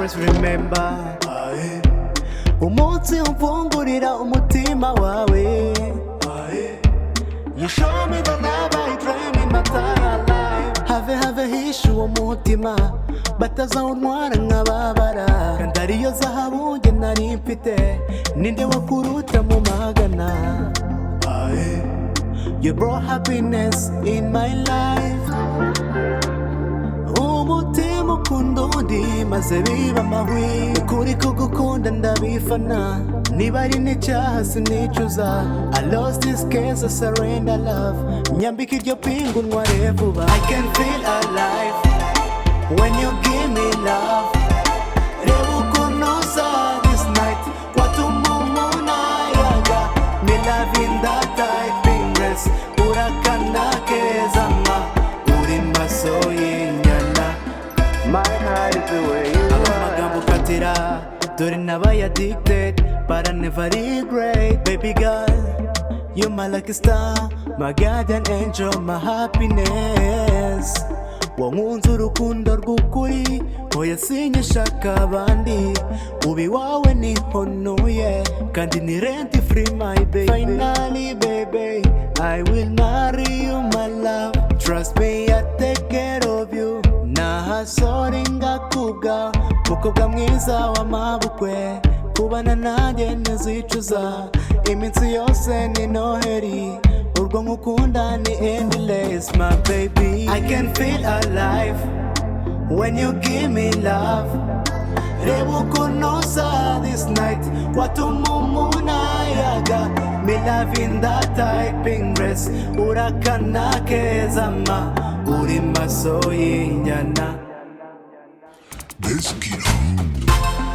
always remember umunsi umfungurira umutima wawe. You show me the love I dream in my entire life. Have hishu umutima batazawuntwara nkababara, kandi ariyo zahabu nge nari mfite, ninde wakuruta mu magana. You brought happiness in my life. Umutima ukunda undi maze biba amahwi, ukuri kugukunda ndabifana, niba ari n'icyaha sinicuza. I lost this case, I surrender love, nyambika iryo pingu ntware vuba. I can feel alive when you give me love. Reba ukunoza this night, watuma umuntu ayaga. Me love in that tight fingers, urakana keza ma, uri maso y'inyana. My heart is the way you are. Amagambo katira, dore nabaye addicted, but I never regret. Baby girl, you're my lucky star, my guardian angel, my happiness. Wankunze urukundo rw'ukuri, oya sinyishaka abandi, ubi wawe niho ntuye, kandi ni rent free my baby. Finally baby, I will marry you my love. Trust me, I take care of you. Nahasore ngakubwa, mukobwa mwiza w'amabukwe, kubana nanjye ntizicuza, iminsi yose ni noheri, urwo nkukunda ni endless my baby. I can feel alive when you give me love. Reba ukunoza this night, watuma umuntu ayaga. Me love in that tight pink dress, urakana keza ma, uri maso y'inyana. Let's get on.